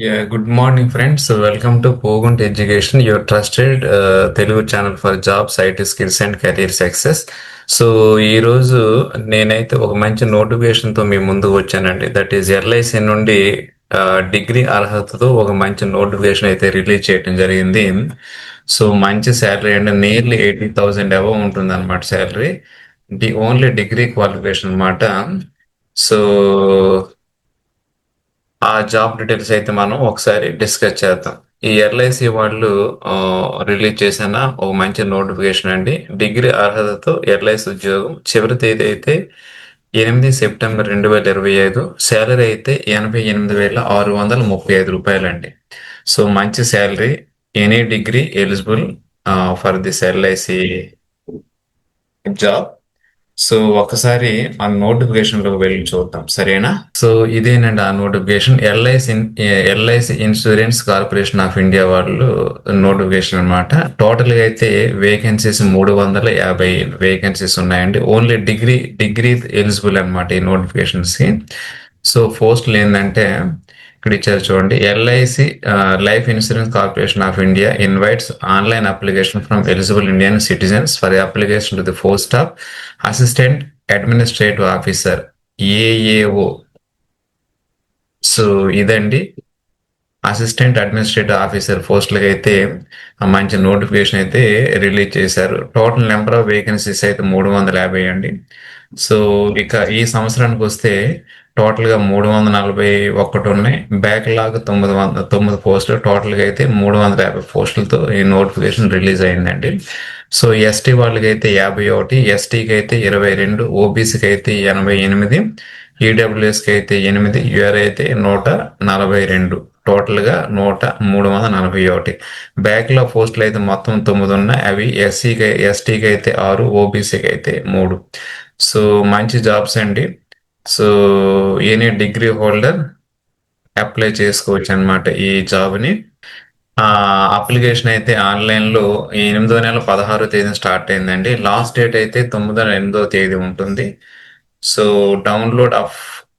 Good morning, friends. So welcome to Pogunt Education, your trusted Telugu channel for jobs, IT skills and career success. So ఈరోజు నేనైతే ఒక మంచి నోటిఫికేషన్తో మీ ముందుకు వచ్చానండి. That is LIC నుండి degree అర్హతతో ఒక మంచి నోటిఫికేషన్ అయితే రిలీజ్ చేయడం జరిగింది. సో మంచి శాలరీ అండి, నియర్లీ 80,000 అబవ్ ఉంటుంది అనమాట శాలరీ. ఓన్లీ డిగ్రీ క్వాలిఫికేషన్ అనమాట. సో ఆ జాబ్ డీటెయిల్స్ అయితే మనం ఒకసారి డిస్కస్ చేద్దాం. ఈ ఎల్ఐసి వాళ్ళు రిలీజ్ చేసిన ఒక మంచి నోటిఫికేషన్ అండి. డిగ్రీ అర్హతతో ఎల్ఐసి ఉద్యోగం. చివరి తేదీ అయితే 8 సెప్టెంబర్ 2025. శాలరీ అయితే 88,635 రూపాయలండి. సో మంచి salary. Any degree eligible for this LIC job. So ఒకసారి ఆ నోటిఫికేషన్ లోకి వెళ్ళి చూద్దాం, సరేనా? సో ఇదేనండి ఆ notification. LIC insurance corporation of India వాళ్ళు నోటిఫికేషన్ అన్నమాట. టోటల్ గా అయితే వేకెన్సీస్ 350 వేకెన్సీస్ ఉన్నాయండి. ఓన్లీ డిగ్రీ ఎలిజిబుల్ అన్నమాట ఈ నోటిఫికేషన్స్ కి. సో పోస్టులు ఏంటంటే ఇక్కడ ఇచ్చారు చూడండి. LIC life insurance corporation of India invites online application from eligible Indian citizens for application to the post of assistant administrative officer, AAO. So ఇదండి అసిస్టెంట్ అడ్మినిస్ట్రేటివ్ ఆఫీసర్ పోస్టులకి అయితే మంచి నోటిఫికేషన్ అయితే రిలీజ్ చేశారు. టోటల్ నెంబర్ ఆఫ్ వేకెన్సీస్ అయితే 350 అండి. So ఇక ఈ సంవత్సరానికి వస్తే టోటల్ గా 341 ఉన్నాయి. బ్యాక్లాగ్ 909 పోస్టులు. టోటల్ గా అయితే 350 పోస్టులతో ఈ నోటిఫికేషన్ రిలీజ్ అయిందండి. సో ఎస్టీ వాళ్ళకి అయితే 51, ఎస్టీకి అయితే 22, ఓబీసీకి అయితే 88, ఈడబ్ల్యూఎస్కి అయితే 8, యూఆర్ అయితే 142. టోటల్ గా 341. బ్యాక్లాగ్ పోస్టులు అయితే మొత్తం 9 ఉన్నాయి. అవి ఎస్టీకి అయితే 6, ఓబీసీకి అయితే 3. సో మంచి జాబ్స్ అండి. So any degree holder apply చేసుకోవచ్చు అనమాట ఈ జాబ్ ని. అప్లికేషన్ అయితే ఆన్లైన్ లో 8/16 స్టార్ట్ అయిందండి. లాస్ట్ డేట్ అయితే 9/8 ఉంటుంది. So download of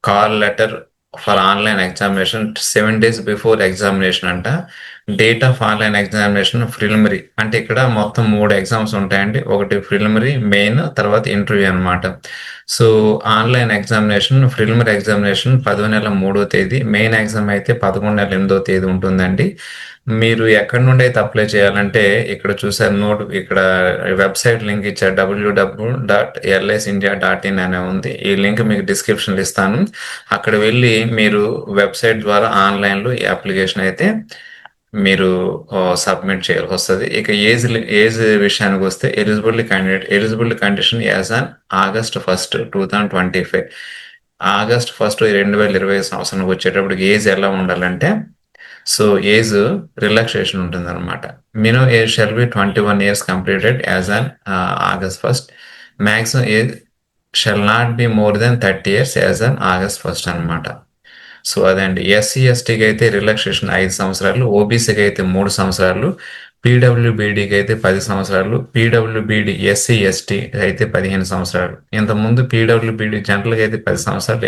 call letter for online examination 7 days before examination అంట. Date of online examination preliminary అంటే ఇక్కడ మొత్తం 3 ఎగ్జామ్స్ ఉంటాయండి. ఒకటి ప్రిలిమినరీ, మెయిన్, తర్వాత ఇంటర్వ్యూ అనమాట. So online examination, preliminary examination 10/3, main exam అయితే 11/8 ఉంటుందండి. మీరు ఎక్కడి నుండి అయితే అప్లై చేయాలంటే ఇక్కడ చూసారు నోట్, ఇక్కడ వెబ్సైట్ లింక్ ఇచ్చారు. www.lisindia.in అనే ఉంది. ఈ లింక్ మీకు డిస్క్రిప్షన్ ఇస్తాను. అక్కడ వెళ్ళి మీరు వెబ్సైట్ ద్వారా ఆన్లైన్ లో ఈ అప్లికేషన్ అయితే మీరు సబ్మిట్ చేయాల్సి వస్తుంది. ఇక ఏజ్ విషయానికి వస్తే eligibility condition as on August 1st, 2025. August 1st, 2025 సంవత్సరానికి వచ్చేటప్పుడు ఏజ్ ఎలా ఉండాలంటే, సో ఏజ్ రిలాక్సేషన్ ఉంటుంది అనమాట. Minimum age shall be 21 years completed as on August 1st. Maximum age shall not be more than 30 years as on August 1st అనమాట. So అదండి. SC ఎస్టీకి అయితే రిలాక్సేషన్ 5 సంవత్సరాలు, ఓబీసీకి అయితే 3 సంవత్సరాలు, పీడబ్ల్యూబీడీకి అయితే 10 సంవత్సరాలు, పీడబ్ల్యూబీడీ ఎస్సీ ఎస్టీ అయితే 15 సంవత్సరాలు. ఇంతకుముందు పీడబ్ల్యూబీడీ జనరల్గా అయితే 10 సంవత్సరాలు,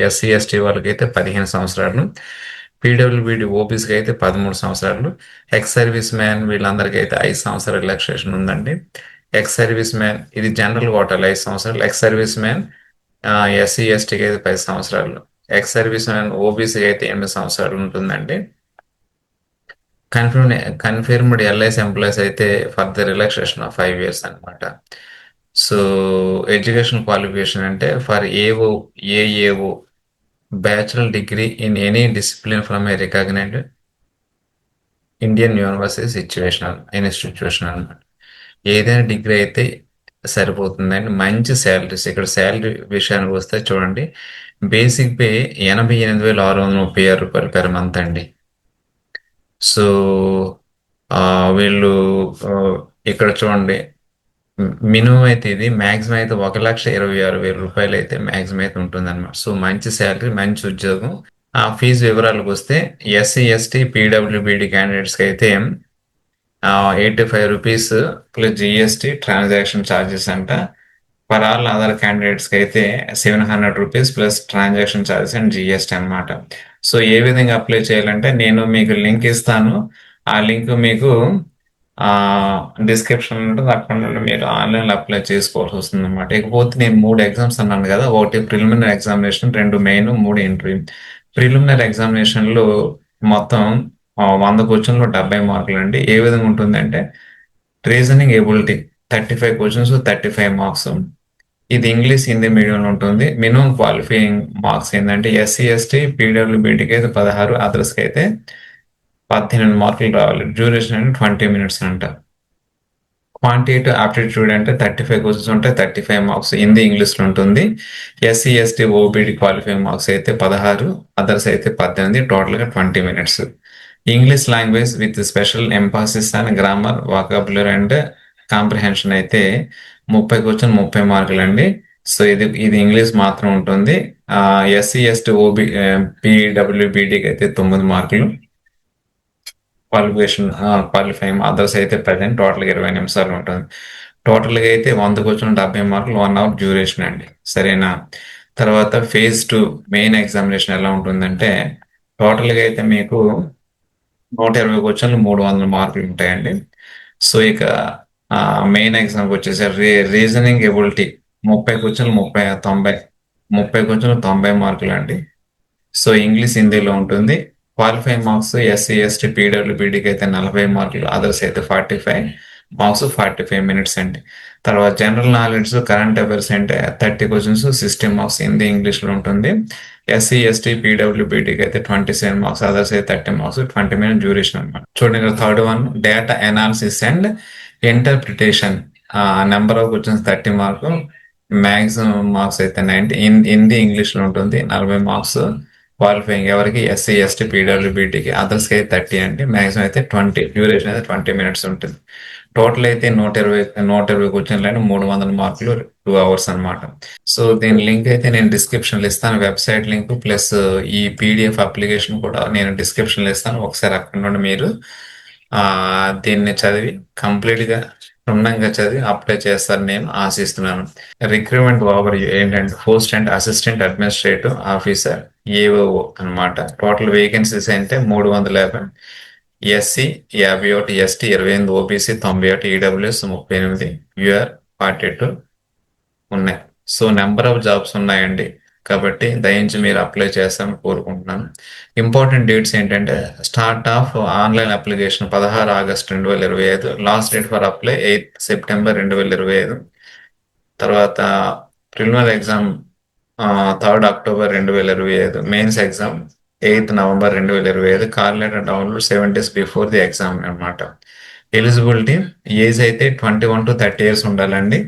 ఎస్సీ ఎస్టీ వాళ్ళకి అయితే 15 సంవత్సరాలు, పీడబ్ల్యూబీడీ ఓబీసీకి అయితే 13 సంవత్సరాలు. ఎక్స్ సర్వీస్ మ్యాన్ వీళ్ళందరికీ అయితే 5 సంవత్సరాల రిలాక్సేషన్ ఉందండి. ఎక్స్ సర్వీస్ మ్యాన్ ఇది జనరల్ కోటాలు 5 సంవత్సరాలు. ఎక్స్ సర్వీస్ మ్యాన్ ఎస్సీ ఎస్టీకి అయితే 10 సంవత్సరాలు. ఎక్స్ సర్వీస్ మ్యాన్ ఓబీసీ అయితే 8 సంవత్సరాలు ఉంటుందండి. కన్ఫర్మ్డ్ ఎల్ఐసి ఎంప్లాయీస్ అయితే ఫర్దర్ రిలాక్సేషన్ ఆఫ్ 5 years అనమాట. సో ఎడ్యుకేషన్ క్వాలిఫికేషన్ అంటే for AAO bachelor degree in any discipline from a recognised Indian university institution అనమాట. ఏదైనా డిగ్రీ అయితే సరిపోతుందండి. మంచి శాలరీస్. ఇక్కడ శాలరీ విషయానికి వస్తే చూడండి, బేసిక్ పే 88,636 పెర్ మంత్ అండి. సో వీళ్ళు ఇక్కడ చూడండి, మినిమం అయితే ఇది, మాక్సిమం అయితే 1,26,6,000 అయితే మాక్సిమం అయితే ఉంటుంది అనమాట. సో మంచి శాలరీ, మంచి ఉద్యోగం. ఆ ఫీజు వివరాలకు వస్తే ఎస్సీ ఎస్టీ పీడబ్ల్యూబీడీ క్యాండిడేట్స్ కి అయితే 85 rupees plus GST transaction charges అంట. ఫర్ ఆల్ అదర్ క్యాండిడేట్స్ కి అయితే 700 rupees plus transaction charges and GST అనమాట. సో ఏ విధంగా అప్లై చేయాలంటే నేను మీకు లింక్ ఇస్తాను. ఆ లింక్ మీకు డిస్క్రిప్షన్ ఉంటుంది. అక్కడ నుండి మీరు ఆన్లైన్లో అప్లై చేసుకోవాల్సి వస్తుంది అనమాట. ఇకపోతే నేను 3 ఎగ్జామ్స్ అన్నాను కదా, ఒకటి preliminary examination, 2 main, 3 interview. Preliminary ఎగ్జామినేషన్లు మొత్తం 100 క్వశ్చన్లు 70 మార్కులు అండి. ఏ విధంగా ఉంటుందంటే రీజనింగ్ ఎబిలిటీ 35 క్వశ్చన్స్ 35 మార్క్స్. ఇది ఇంగ్లీష్ హిందీ మీడియంలో ఉంటుంది. మినిమం క్వాలిఫైయింగ్ మార్క్స్ ఏంటంటే ఎస్సీ ఎస్టీ పీడబ్ల్యూబీటీకి అయితే 16, అదర్స్కి అయితే 18 మార్కులు రావాలి. డ్యూరేషన్ అంటే 20 మినిట్స్ అంట. క్వాంటిటేటివ్ ఆప్టిట్యూడ్ అంటే 35 క్వశ్చన్స్ ఉంటాయి, 35 మార్క్స్. హిందీ ఇంగ్లీష్లో ఉంటుంది. SC ST OBD qualifying marks అయితే 16, అదర్స్ అయితే 18, టోటల్గా 20 minutes. English language with special Mphasis and grammar, వాకాబులరీ and comprehension అయితే 30 క్వశ్చన్ 30 మార్కులు అండి. సో ఇది ఇంగ్లీష్ మాత్రం ఉంటుంది. ఎస్సీ ఎస్టీ ఓబీ పీడబ్ల్యూబీడీకి అయితే 9 మార్కులు క్వాలిఫికేషన్, క్వాలిఫైయింగ్. అదర్స్ అయితే ప్రజెంట్ టోటల్గా 20 నిమిషాలు ఉంటుంది. టోటల్గా అయితే 100 క్వశ్చన్ 70 మార్కులు, 1 అవర్ డ్యూరేషన్ అండి. సరేనా? తర్వాత phase 2 మెయిన్ ఎగ్జామినేషన్ ఎలా ఉంటుందంటే టోటల్గా అయితే మీకు 120 క్వశ్చన్లు 300 మార్కులు ఉంటాయండి. సో ఇక మెయిన్ ఎగ్జామ్కి వచ్చేసరి రీజనింగ్ ఎబిలిటీ 30 క్వశ్చన్లు 30 క్వశ్చన్లు 90 మార్కులు అండి. సో ఇంగ్లీష్ హిందీలో ఉంటుంది. క్వాలిఫైయింగ్ మార్క్స్ ఎస్సీ ఎస్టీ పీడబ్ల్యూబీడీకి అయితే 40 మార్కులు, అదర్స్ అయితే 45 మార్క్స్, 45 మినిట్స్ అండి. తర్వాత జనరల్ నాలెడ్జ్ కరెంట్ అఫైర్స్ అంటే 30 క్వశ్చన్స్ 60 మార్క్స్, హిందీ ఇంగ్లీష్లో ఉంటుంది. ఎస్సీ ఎస్టీ పీడబ్ల్యూబీడీకి అయితే 27 మార్క్స్, అదర్స్ అయితే 30 మార్క్స్, 20 మినిట్స్ డ్యూరేషన్ అనమాట. చూడండి ఇక్కడ third one data analysis and interpretation. Number of questions 30 mark, maximum marks అయితే 90. హిందీ ఇంగ్లీష్లో ఉంటుంది, 40 మార్క్స్. క్వాలిఫైయింగ్ ఎవరికి ఎస్సీ ఎస్టీ పీడబ్ల్యూబీటీకి, అదర్స్కి అయితే 30 అండి. మ్యాక్సిమం అయితే 20, డ్యూరేషన్ అయితే 20 మినిట్స్ ఉంటుంది. టోటల్ అయితే 120 క్వశ్చన్లు అంటే 300 మార్కులు, 2 అవర్స్ అనమాట. సో దీని లింక్ అయితే నేను డిస్క్రిప్షన్లో ఇస్తాను. వెబ్సైట్ లింక్ ప్లస్ ఈ పీడిఎఫ్ అప్లికేషన్ కూడా నేను డిస్క్రిప్షన్లో ఇస్తాను. ఒకసారి అక్కడ నుండి మీరు దీన్ని చదివి కంప్లీట్గా క్షుణ్ణంగా చదివి అప్లై చేస్తారని నేను ఆశిస్తున్నాను. రిక్రూట్మెంట్ ఓవర్ ఏంటంటే post and assistant administrative officer AOO అనమాట. టోటల్ వేకెన్సీస్ అంటే 350, SC 51, ST 28, OBC 91, EWS 38, UR 42 ఉన్నాయి. సో నెంబర్ ఆఫ్ జాబ్స్ ఉన్నాయండి. కాబట్టి దయించి మీరు అప్లై చేస్తారని కోరుకుంటున్నాను. ఇంపార్టెంట్ డేట్స్ ఏంటంటే start of online application 16 August 2025, last date for apply 8 September 2025. తర్వాత preliminary exam 3 October 2025, mains exam 8 November 2025. Call letter download 7 days before the exam అనమాట. ఎలిజిబిలిటీ ఏజ్ అయితే 21 to 30 years ఉండాలండి.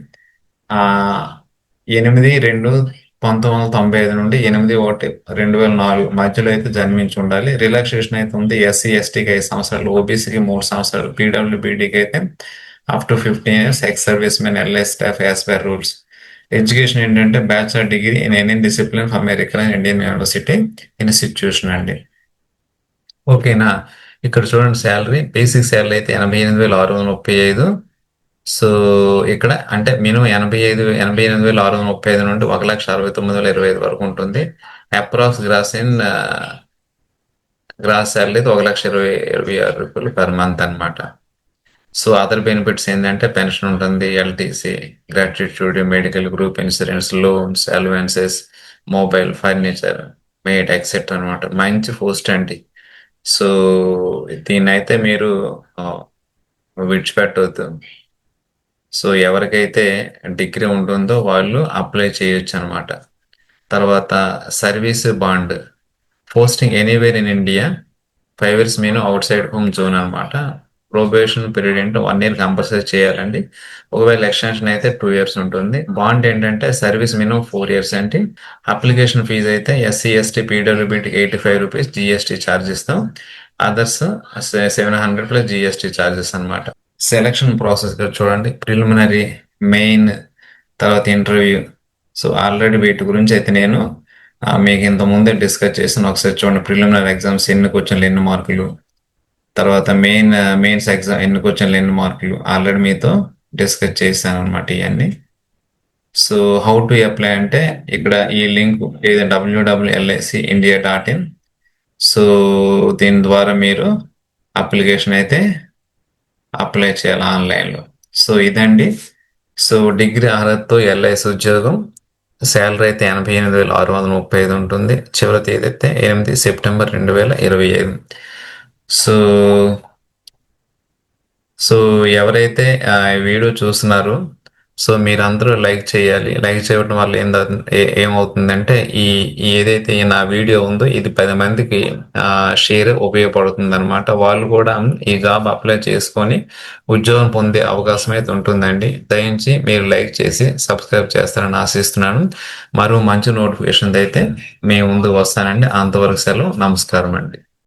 8/2/1995 నుండి 8/1/2004 మధ్యలో అయితే జన్మించి ఉండాలి. రిలాక్సేషన్ అయితే ఉంది. ఎస్సీ ఎస్టీకి 5 సంవత్సరాలు, ఓబీసీకి 3 సంవత్సరాలు, పీడబ్ల్యూబీడీకి అయితే up to 15 years, ex service men LI staff as per rules. Education ఏంటంటే bachelor degree in any discipline from American Indian university institution అండి. ఓకేనా? ఇక్కడ చూడండి శాలరీ, బేసిక్ శాలరీ అయితే 88,635. సో ఇక్కడ అంటే మినిమం 88,635 నుండి 1,69,025 వరకు ఉంటుంది. అప్రాక్స్ గ్రాస్ శాలరీ అయితే 1,26,26 పర్ మంత్ అనమాట. సో అదర్ బెనిఫిట్స్ ఏంటంటే పెన్షన్ ఉంటుంది, LTC, gratuity, medical, group insurance, loans, allowances, mobile, furniture, made etcetera అనమాట. మంచి పోస్ట్ అండి. సో దీన్ని అయితే మీరు విడిచిపెట్టవద్దు. సో ఎవరికైతే డిగ్రీ ఉంటుందో వాళ్ళు అప్లై చేయొచ్చు అనమాట. తర్వాత service bond, posting anywhere in India, 5 years minimum out side home zone అనమాట. ప్రొబేషన్ పీరియడ్ ఏంటో 1 year కంపల్సరీ చేయాలండి. ఒకవేళ ఎక్స్టెన్షన్ అయితే 2 years ఉంటుంది. బాండ్ ఏంటంటే సర్వీస్ మినిమం 4 years అండి. అప్లికేషన్ ఫీజు అయితే ఎస్సీ ఎస్టీ పీడబ్ల్యూబీటీకి 85 రూపీస్ జిఎస్టీ ఛార్జ్ ఇస్తాం. అదర్స్ 700 ప్లస్ జిఎస్టీ ఛార్జెస్ అనమాట. సెలక్షన్ ప్రాసెస్ చూడండి, ప్రిలిమినరీ, మెయిన్, తర్వాత ఇంటర్వ్యూ. సో ఆల్రెడీ వీటి గురించి అయితే నేను మీకు ఇంత ముందే డిస్కస్ చేసాను. ఒకసారి చూడండి, ప్రిలిమినరీ ఎగ్జామ్స్ ఎన్ని క్వశ్చన్లు ఎన్ని మార్కులు, తర్వాత మెయిన్స్ ఎగ్జామ్ ఎన్ని క్వశ్చన్లు ఎన్ని మార్కులు ఆల్రెడీ మీతో డిస్కస్ చేశాను అనమాట ఇవన్నీ. సో హౌ టు అప్లై అంటే ఇక్కడ ఈ లింక్ ఏదో www.licindia.in సో దీని ద్వారా మీరు అప్లికేషన్ అయితే అప్లై చేయాలి ఆన్లైన్లో. సో ఇదండి. సో డిగ్రీ అర్హతతో ఎల్ఐసి ఉద్యోగం. శాలరీ అయితే 88,635 ఉంటుంది. చివరి తేదీ అయితే 8 సెప్టెంబర్ 2025. సో సో ఎవరైతే ఈ వీడియో చూస్తున్నారో సో మీరందరూ లైక్ చేయాలి. లైక్ చేయడం వల్ల ఏమవుతుందంటే ఏదైతే నా వీడియో ఉందో ఇది 10 మందికి షేర్ ఉపయోగపడుతుంది అనమాట. వాళ్ళు కూడా ఈ జాబ్ అప్లై చేసుకొని ఉద్యోగం పొందే అవకాశం అయితే ఉంటుందండి. దయించి మీరు లైక్ చేసి సబ్స్క్రైబ్ చేస్తారని ఆశిస్తున్నాను. మరో మంచి నోటిఫికేషన్ అయితే మీ ముందుకు వస్తానండి. అంతవరకు సెలవు. నమస్కారం అండి.